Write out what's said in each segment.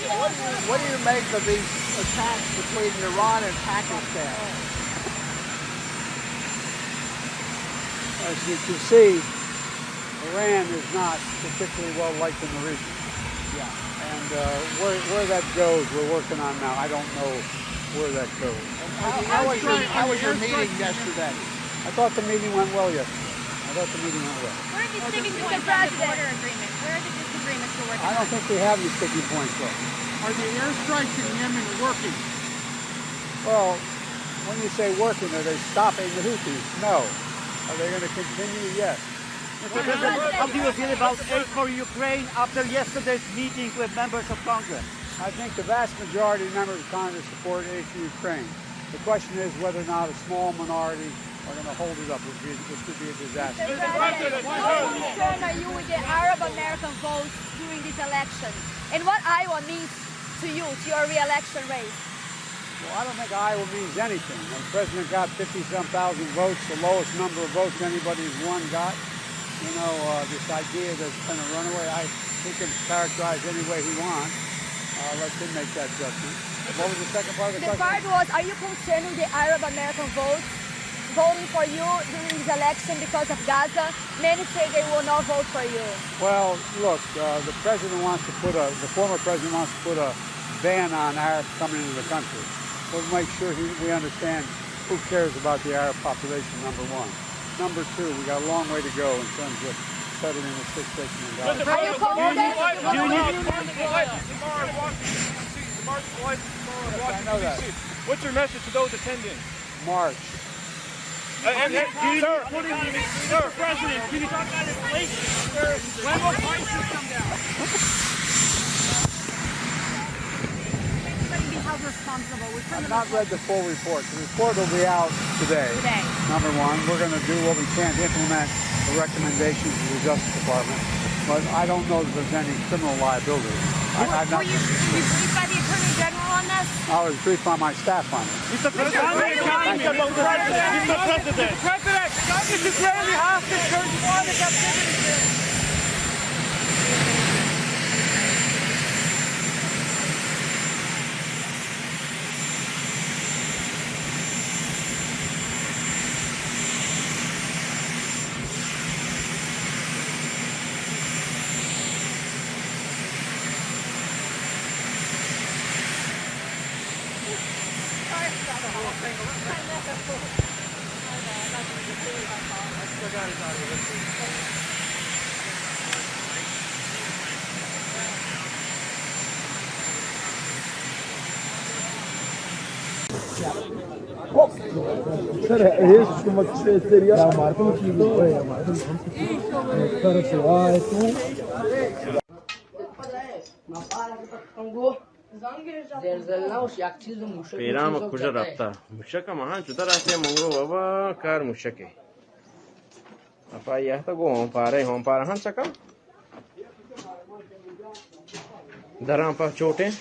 What do you make of these attacks between Iran and Pakistan? As you can see, Iran is not particularly well liked in the region. Yeah. And where that goes, we're working on now. I don't know where that goes. How was your meeting yesterday? I thought the meeting went well yesterday. Where are the sticking points on the border agreement? Where are the disagreements we're working on? I don't think we have any sticking points, though. Are the airstrikes in Yemen working? Well, when you say working, are they stopping the Houthis? No. Are they going to continue? Yes. Mr. President, how do you feel about aid for Ukraine after yesterday's meeting with members of Congress? I think the vast majority of members of Congress support aid for Ukraine. The question is whether or not a small minority are going to hold it up. This could be a disaster. Mr. President, how concerned are you with the Arab American votes during this election? And what Iowa means to you, to your re-election race? Well, I don't think Iowa means anything. The president got 50-some thousand votes, the lowest number of votes anybody's won got. You know, this idea that's kind of runaway, he can characterize any way he wants. Let him make that judgment. What was the second part of the question? The part was, are you concerned with the Arab American votes voting for you during this election because of Gaza? Many say they will not vote for you. Well, look, the president wants to put the former president wants to put a ban on Arabs coming into the country. We'll make sure we understand who cares about the Arab population, number one. Number two, we got a long way to go in terms of settling the situation in Gaza. Are you confident? I know that. What's your message to those attending? March. Mr. President, can you talk about inflation? When will prices come down? Held responsible. I've not read the full report. The report will be out today. Number one, we're going to do what we can to implement the recommendations of the Justice Department, but I don't know that there's any criminal liability. Were you briefed by the Attorney General on this? I was briefed by my staff on it. Mr. President, this is really hostage. There's one captivity. پیرام کجا رفته موشک ما جدا رفته منگو بابا کار موشکه اپا یه تا گو هم پاره هم چکم درام پا چوٹه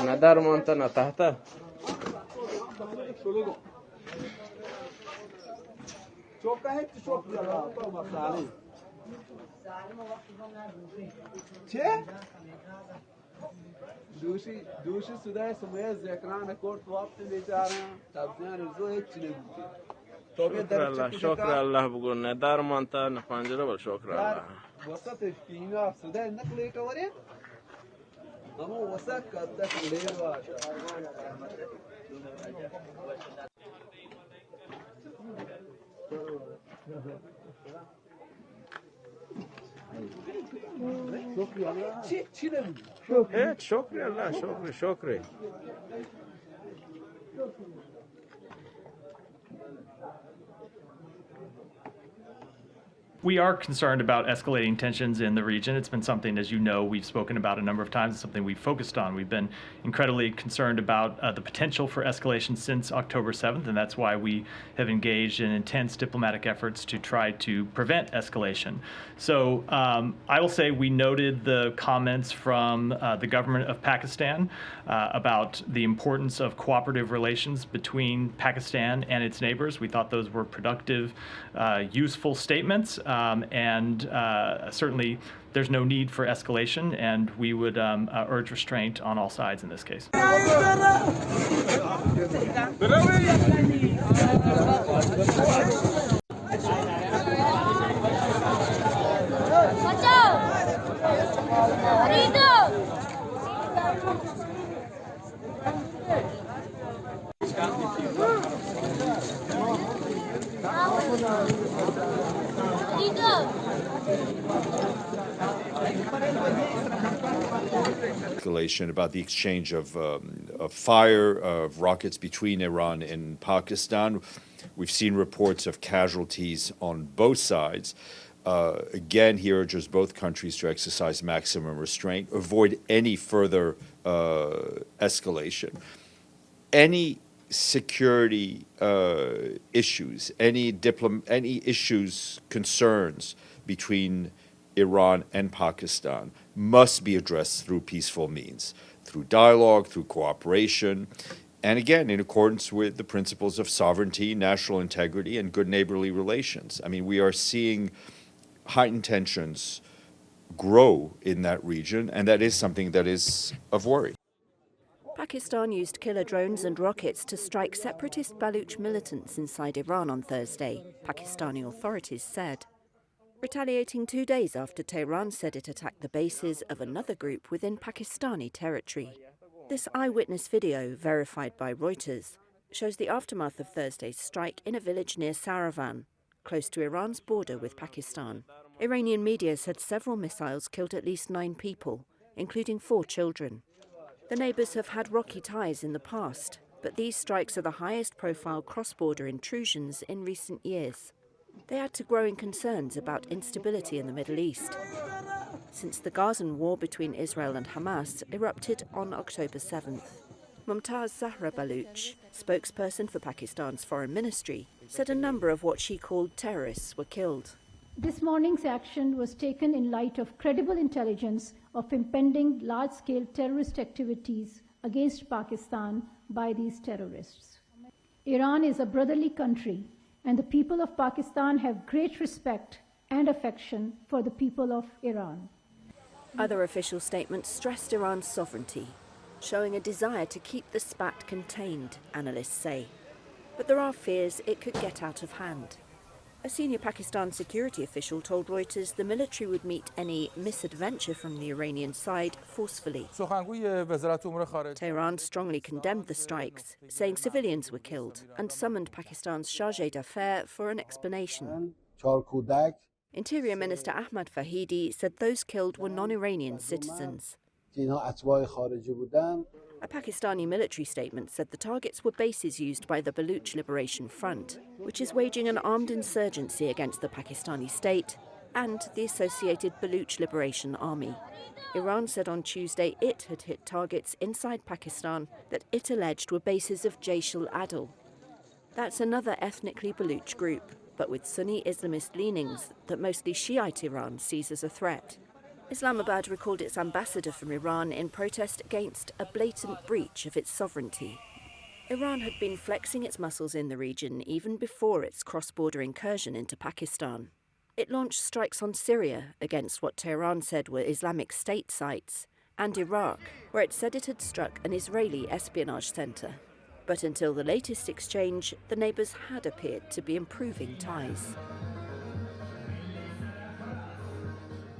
ندار مانتا نتاهتا دوشی صدای سمیه ذکران کورت وقت بیچاره تبزیان رزو هیچ نبوده شکر الله بگو ندار مانتا نپانجره بل شکر الله وسط فینا صدای نقلی کوری اما وسط کتا کلیر باشه شکر الله شکر We are concerned about escalating tensions in the region. It's been something, as you know, we've spoken about a number of times. It's something we've focused on. We've been incredibly concerned about the potential for escalation since October 7th, and that's why we have engaged in intense diplomatic efforts to try to prevent escalation. So I will say we noted the comments from the government of Pakistan about the importance of cooperative relations between Pakistan and its neighbors. We thought those were productive, useful statements. and certainly there's no need for escalation, and we would urge restraint on all sides in this case. Escalation about the exchange of fire, of rockets between Iran and Pakistan. We've seen reports of casualties on both sides. Again, he urges both countries to exercise maximum restraint, avoid any further escalation. Any security issues, any issues, concerns between Iran and Pakistan must be addressed through peaceful means, through dialogue, through cooperation, and again, in accordance with the principles of sovereignty, national integrity, and good neighborly relations. I mean, we are seeing heightened tensions grow in that region, and that is something that is of worry. Pakistan used killer drones and rockets to strike separatist Baluch militants inside Iran on Thursday, Pakistani authorities said, retaliating 2 days after Tehran said it attacked the bases of another group within Pakistani territory. This eyewitness video, verified by Reuters, shows the aftermath of Thursday's strike in a village near Saravan, close to Iran's border with Pakistan. Iranian media said several missiles killed at least 9 people, including 4 children. The neighbours have had rocky ties in the past, but these strikes are the highest-profile cross-border intrusions in recent years. They add to growing concerns about instability in the Middle East, since the Gazan war between Israel and Hamas erupted on October 7th. Mumtaz Zahra Baluch, spokesperson for Pakistan's foreign ministry, said a number of what she called terrorists were killed. This morning's action was taken in light of credible intelligence of impending large-scale terrorist activities against Pakistan by these terrorists. Iran is a brotherly country, and the people of Pakistan have great respect and affection for the people of Iran. Other official statements stressed Iran's sovereignty, showing a desire to keep the spat contained, analysts say. But there are fears it could get out of hand. A senior Pakistan security official told Reuters the military would meet any misadventure from the Iranian side forcefully. Tehran strongly condemned the strikes, saying civilians were killed, and summoned Pakistan's chargé d'affaires for an explanation. Interior Minister Ahmad Fahidi said those killed were non-Iranian citizens. A Pakistani military statement said the targets were bases used by the Baluch Liberation Front, which is waging an armed insurgency against the Pakistani state and the associated Baluch Liberation Army. Iran said on Tuesday it had hit targets inside Pakistan that it alleged were bases of Jaish al-Adl. That's another ethnically Baluch group, but with Sunni Islamist leanings that mostly Shiite Iran sees as a threat. Islamabad recalled its ambassador from Iran in protest against a blatant breach of its sovereignty. Iran had been flexing its muscles in the region even before its cross-border incursion into Pakistan. It launched strikes on Syria against what Tehran said were Islamic State sites, and Iraq, where it said it had struck an Israeli espionage centre. But until the latest exchange, the neighbours had appeared to be improving ties.